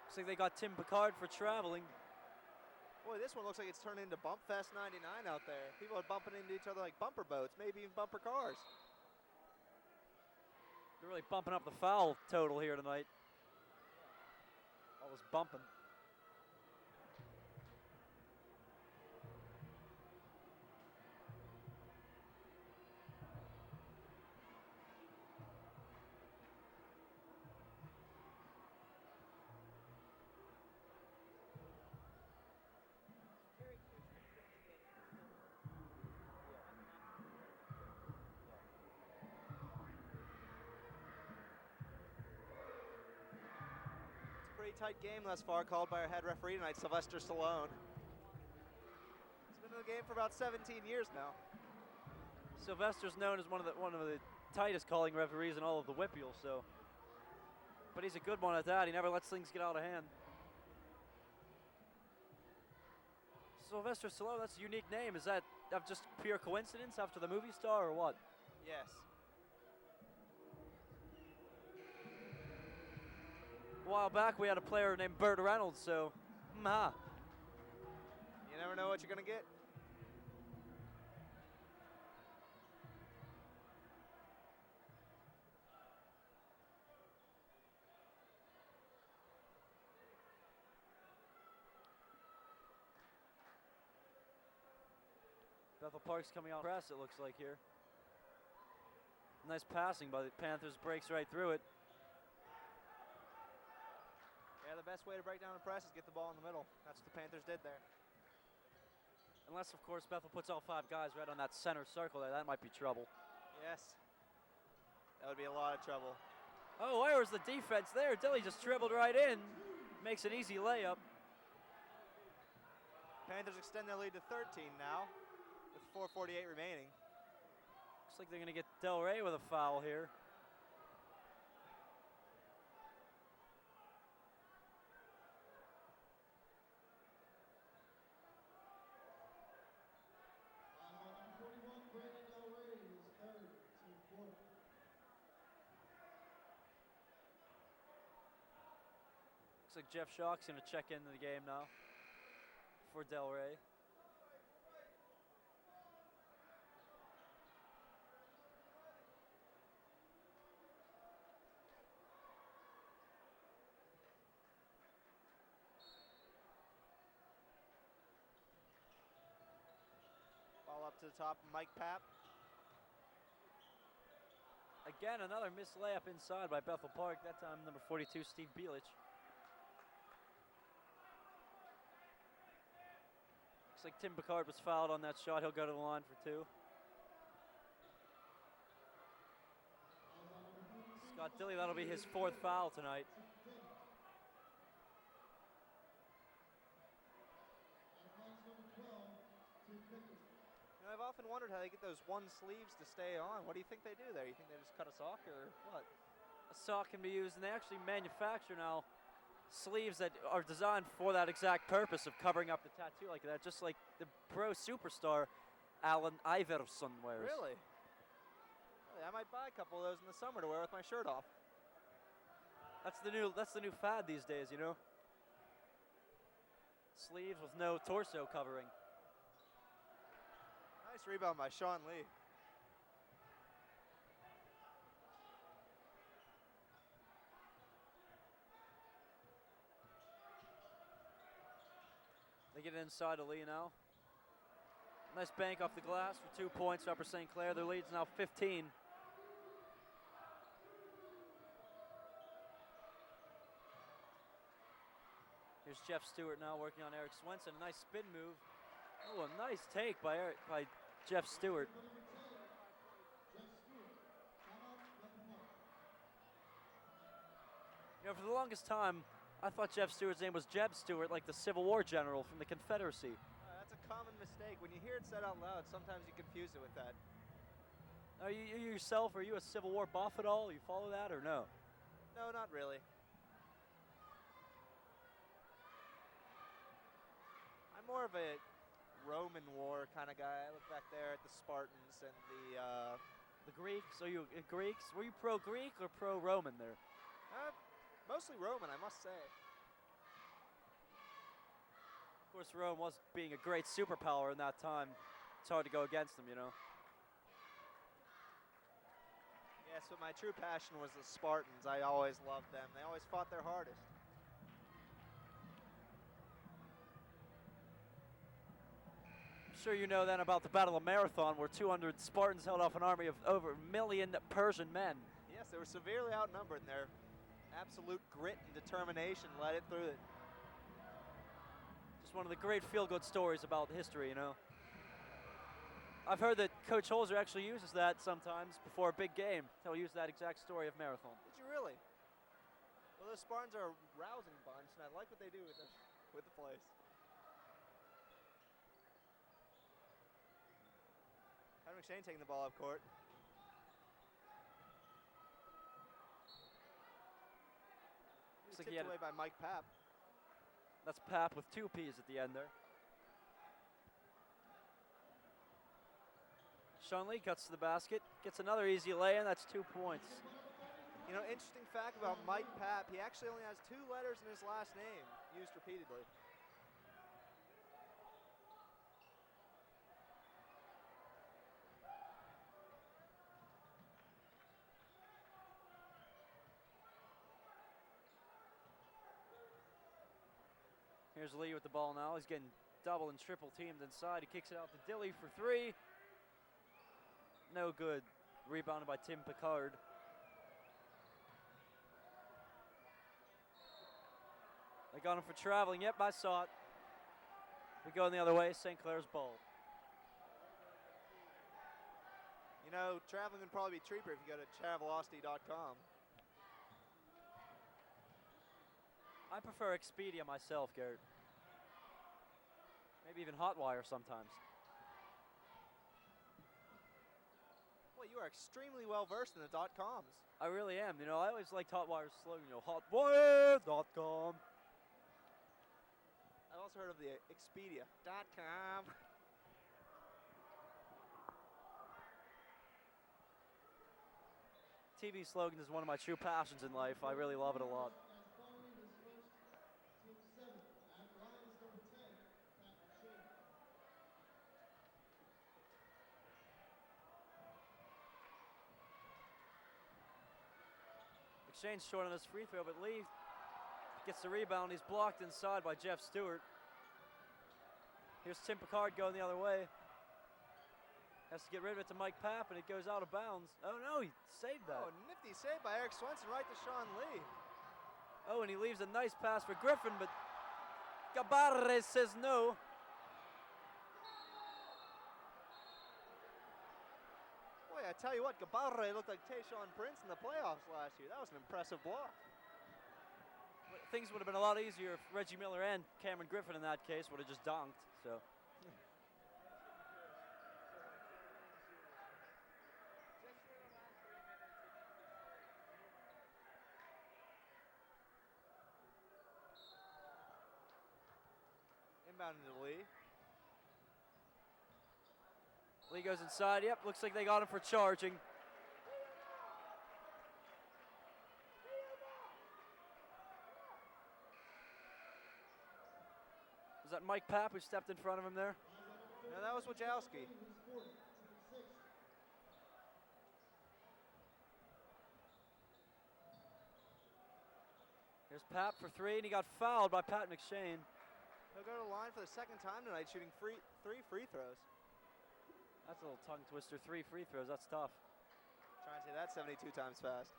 Looks like they got Tim Picard for traveling. Boy, this one looks like it's turned into Bump Fest 99 out there. People are bumping into each other like bumper boats, maybe even bumper cars. They're really bumping up the foul total here tonight. All this bumping. Pretty tight game thus far, called by our head referee tonight, Sylvester Stallone. He's been in the game for about 17 years now. Sylvester's known as one of the tightest calling referees in all of the Whippeal, so. But he's a good one at that. He never lets things get out of hand. Sylvester Stallone, that's a unique name. Is that just pure coincidence after the movie star or what? Yes. A while back, we had a player named Burt Reynolds, so, You never know what you're going to get. Bethel Park's coming out press, it looks like here. Nice passing by the Panthers, breaks right through it. Yeah, the best way to break down the press is get the ball in the middle. That's what the Panthers did there. Unless, of course, Bethel puts all five guys right on that center circle there. That might be trouble. Yes. That would be a lot of trouble. Oh, where was the defense there? Dilly just dribbled right in. Makes an easy layup. Panthers extend their lead to 13 now with 4:48 remaining. Looks like they're going to get Del Rey with a foul here. Looks like Jeff Schock's going to check into the game now for Del Rey. Ball up to the top, Mike Papp. Again, another missed layup inside by Bethel Park. That time, number 42, Steve Bielich. Looks like Tim Picard was fouled on that shot. He'll go to the line for two. Scott Dilly, that'll be his fourth foul tonight. You know, I've often wondered how they get those one sleeves to stay on. What do you think they do there? You think they just cut a sock or what? A sock can be used, and they actually manufacture now sleeves that are designed for that exact purpose of covering up the tattoo like that, just like the pro superstar Allen Iverson wears. Really? I might buy a couple of those in the summer to wear with my shirt off. That's the new fad these days, you know. Sleeves with no torso covering. Nice rebound by Sean Lee. They get it inside to Lee now. Nice bank off the glass for 2 points for Upper St. Clair. Their lead's now 15. Here's Jeff Stewart now working on Eric Swenson. A nice spin move. Oh, a nice take by Jeff Stewart. You know, for the longest time, I thought Jeff Stewart's name was Jeb Stewart, like the Civil War general from the Confederacy. That's a common mistake. When you hear it said out loud, sometimes you confuse it with that. Are you yourself, are you a Civil War buff at all? You follow that or no? No, not really. I'm more of a Roman War kind of guy. I look back there at the Spartans and the Greeks. Are you Greeks? Were you pro-Greek or pro-Roman there? Mostly Roman, I must say. Of course, Rome was being a great superpower in that time. It's hard to go against them, you know. Yes, but my true passion was the Spartans. I always loved them. They always fought their hardest. I'm sure you know then about the Battle of Marathon, where 200 Spartans held off an army of over 1 million Persian men. Yes, they were severely outnumbered, and their absolute grit and determination led it through it. Just one of the great feel-good stories about history, you know. I've heard that Coach Holzer actually uses that sometimes before a big game. He'll use that exact story of Marathon. Did you really? Well, those Spartans are a rousing bunch, and I like what they do with the place. Henry McShane taking the ball up court. He's tipped away by Mike Papp. That's Papp with 2 P's at the end there. Sean Lee cuts to the basket, gets another easy lay-in. That's 2 points. You know, interesting fact about Mike Papp, he actually only has 2 letters in his last name, used repeatedly. Here's Lee with the ball now. He's getting double and triple teamed inside. He kicks it out to Dilly for 3. No good. Rebounded by Tim Picard. They got him for traveling. Yep, I saw it. We going the other way. St. Clair's ball. You know, traveling would probably be cheaper if you go to Travelocity.com. I prefer Expedia myself, Garrett. Maybe even Hotwire sometimes. Well, you are extremely well versed in the .coms. I really am. You know, I always liked Hotwire's slogan, you know, hotwire.com. I've also heard of the Expedia.com. TV slogan is one of my true passions in life. I really love it a lot. McShane's short on his free throw, but Lee gets the rebound. He's blocked inside by Jeff Stewart. Here's Tim Picard going the other way. Has to get rid of it to Mike Papp, and it goes out of bounds. Oh, no, he saved that. Oh, nifty save by Eric Swenson right to Sean Lee. Oh, and he leaves a nice pass for Griffin, but Gabarre says no. Boy, I tell you what, Gabarre looked like Tayshaun Prince in the playoffs last year. That was an impressive block. Things would have been a lot easier if Reggie Miller and Cameron Griffin in that case would have just dunked. So. Inbound into Lee. Lee goes inside. Yep, looks like they got him for charging. Was that Mike Papp who stepped in front of him there? No, that was Wojciechowski. Here's Papp for 3, and he got fouled by Pat McShane. He'll go to the line for the second time tonight, shooting 3 free throws. That's a little tongue twister. 3 free throws, that's tough. Trying to say that 72 times fast.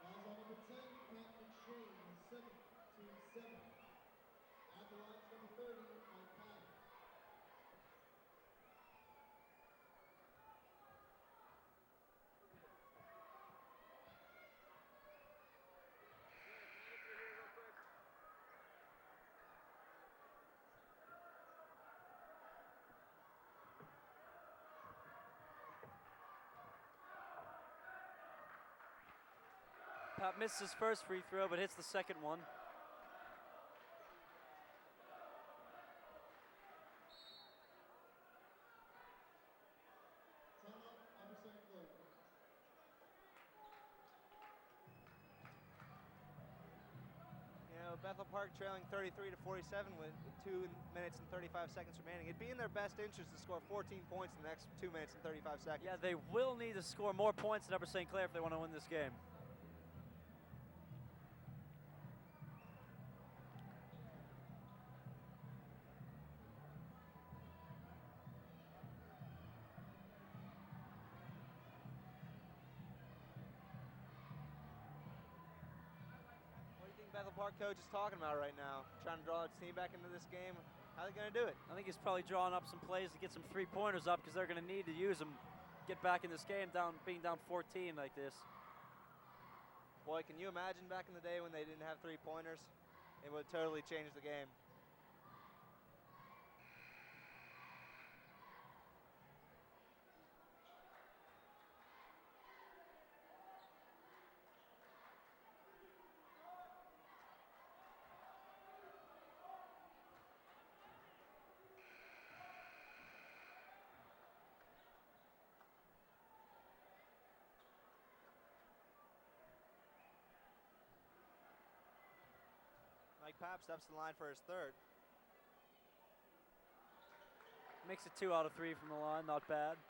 Fouls on number 10, Pat McShane, the second, team 7. At the line, number 30, Mike Pat. Pat missed his first free throw, but hits the second one. Timeout, under St. Clair. You know, Bethel Park trailing 33 to 47 with 2 minutes and 35 seconds remaining. It'd be in their best interest to score 14 points in the next 2 minutes and 35 seconds. Yeah, they will need to score more points than Upper St. Clair if they want to win this game. What do you think Bethel Park coach is talking about right now? Trying to draw its team back into this game? How are they going to do it? I think he's probably drawing up some plays to get some three-pointers up because they're going to need to use them. Get back in this game being down 14 like this. Boy, can you imagine back in the day when they didn't have three-pointers? It would totally change the game. Mike Papp steps to the line for his third. Makes it 2 out of 3 from the line, not bad.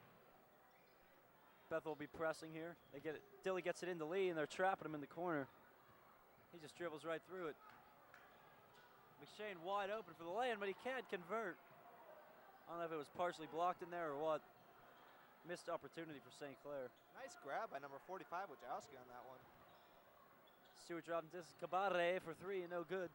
Bethel will be pressing here. They get it. Dilly gets it into Lee, and they're trapping him in the corner. He just dribbles right through it. McShane wide open for the lay-in, but he can't convert. I don't know if it was partially blocked in there or what. Missed opportunity for St. Clair. Nice grab by number 45, Wojciechowski on that one. Stewart dropping this Cabare for 3, no good.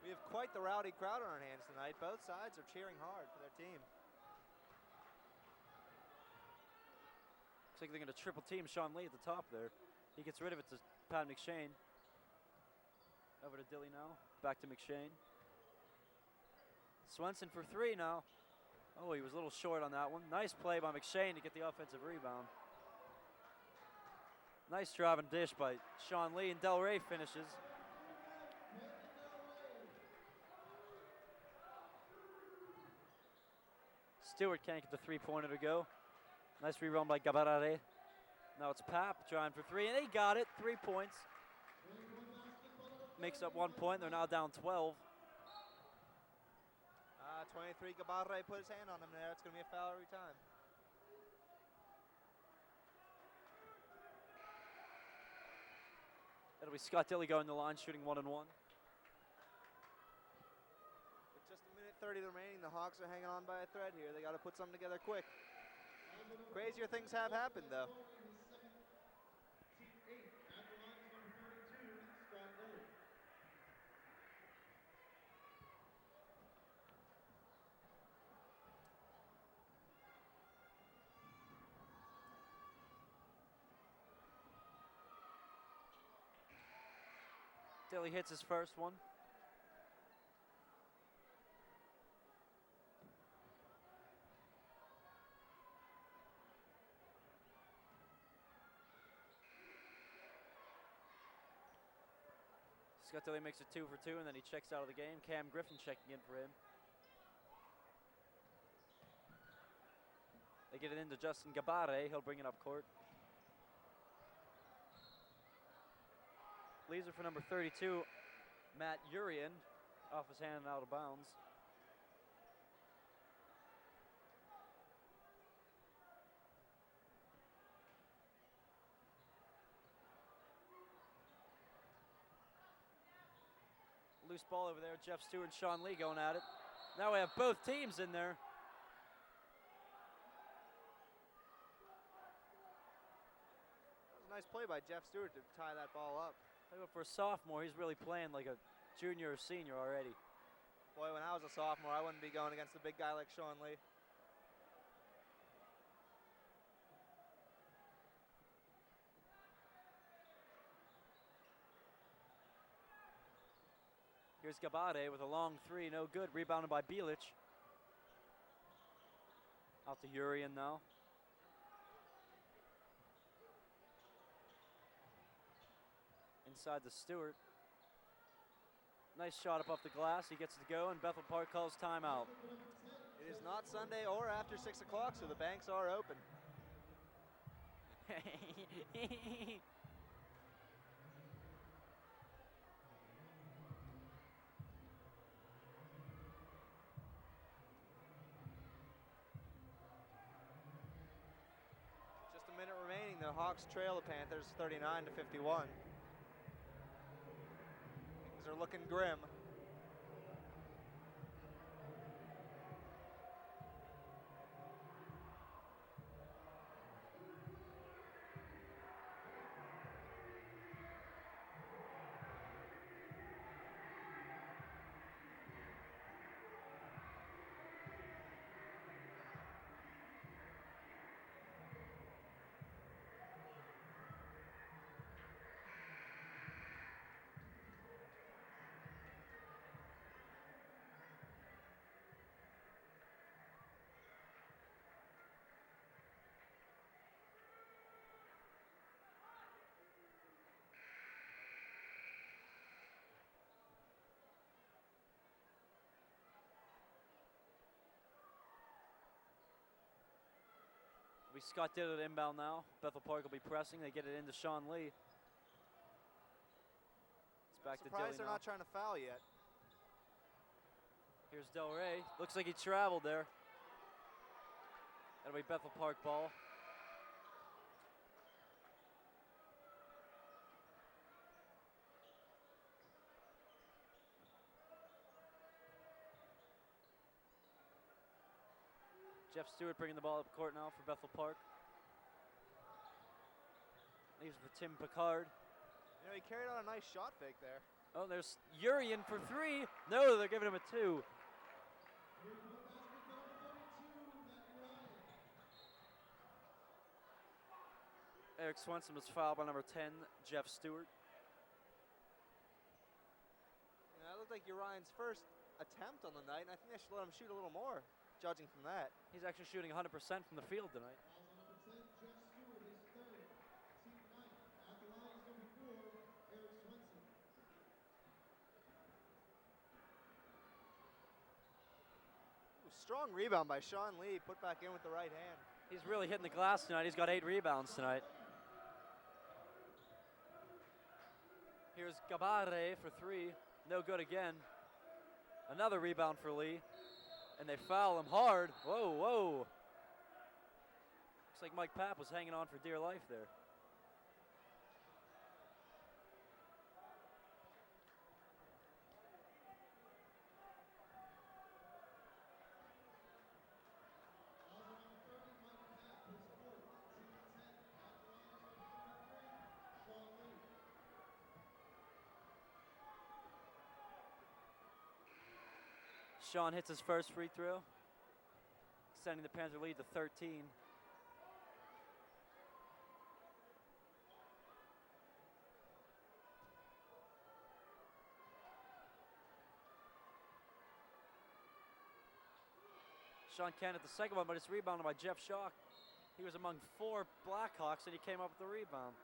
We have quite the rowdy crowd on our hands tonight. Both sides are cheering hard for their team. Looks like they're going to triple team Sean Lee at the top there. He gets rid of it to Pat McShane. Over to Dilly now. Back to McShane. Swenson for 3 now. Oh, he was a little short on that one. Nice play by McShane to get the offensive rebound. Nice drive and dish by Sean Lee, and Del Rey finishes. Stewart can't get the three-pointer to go. Nice rebound by Gabarare. Now it's Papp trying for 3, and he got it. 3 points. Makes up 1 point. They're now down 12. 23, Gabarre put his hand on him there. It's going to be a foul every time. It'll be Scott Dilly going to the line, shooting 1 and 1. With just 1:30 remaining, the Hawks are hanging on by a thread here. They got to put something together quick. Crazier things have happened, though. Team 8, at the line, number 32, Scott Dillon. Dilly hits his first one. Scott Dilly makes it 2 for 2, and then he checks out of the game. Cam Griffin checking in for him. They get it into Justin Gabare. He'll bring it up court. Leaves it for number 32, Matt Urian, off his hand and out of bounds. loose ball over there. Jeff Stewart and Sean Lee going at it. Now we have both teams in there. That was a nice play by Jeff Stewart to tie that ball up. For a sophomore, he's really playing like a junior or senior already. Boy, when I was a sophomore, I wouldn't be going against a big guy like Sean Lee. Here's Gabade with a long three, no good. Rebounded by Bielich. Out to Urian now. Inside to Stewart. Nice shot up off the glass. He gets it to go, and Bethel Park calls timeout. It is not Sunday or after 6 o'clock, so the banks are open. Just a minute remaining. The Hawks trail the Panthers 39-51. Things are looking grim. Scott Dillard inbound now. Bethel Park will be pressing. They get it into Sean Lee. It's back to Dilly Surprised they're now. not trying to foul yet. Here's Del Rey. Looks like he traveled there. That'll be Bethel Park ball. Jeff Stewart bringing the ball up court now for Bethel Park. Leaves it for Tim Picard. You know, he carried out a nice shot fake there. Oh, there's Urian for three. No, they're giving him a two. Eric Swenson was fouled by number 10, Jeff Stewart. You know, that looked like Urian's first attempt on the night, and I think they should let him shoot a little more, judging from that. He's actually shooting 100% from the field tonight. Ooh, strong rebound by Sean Lee, put back in with the right hand. He's really hitting the glass tonight. He's got 8 rebounds tonight. Here's Gabare for three. No good again. Another rebound for Lee. And they foul him hard. Whoa, whoa. Looks like Mike Papp was hanging on for dear life there. Sean hits his first free throw, extending the Panther lead to 13. Sean Kent at the second one, but it's rebounded by Jeff Schock. He was among 4 Blackhawks, and he came up with the rebound.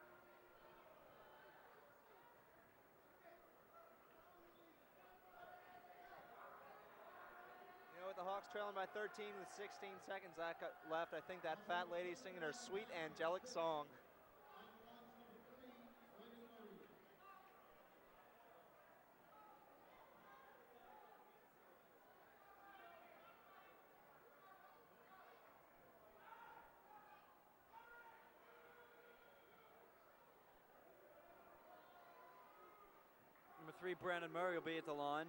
With the Hawks trailing by 13 with 16 seconds left, I think that fat lady's singing her sweet angelic song. 3, Brandon Murray will be at the line.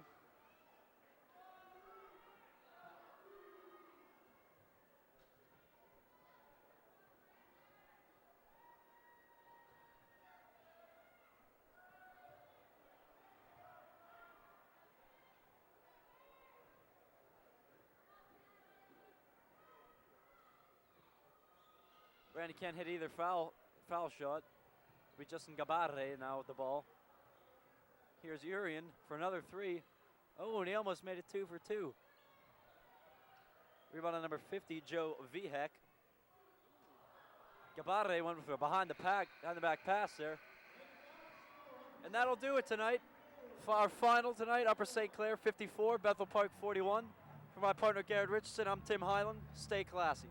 Randy can't hit either foul shot. It'll be Justin Gabarre now with the ball. Here's Urian for another 3. Oh, and he almost made it 2 for 2. Rebound on number 50, Joe Vihek. Gabarre went for a behind the back pass there. And that'll do it tonight. For our final tonight, Upper St. Clair 54, Bethel Park 41. For my partner Garrett Richardson, I'm Tim Highland. Stay classy.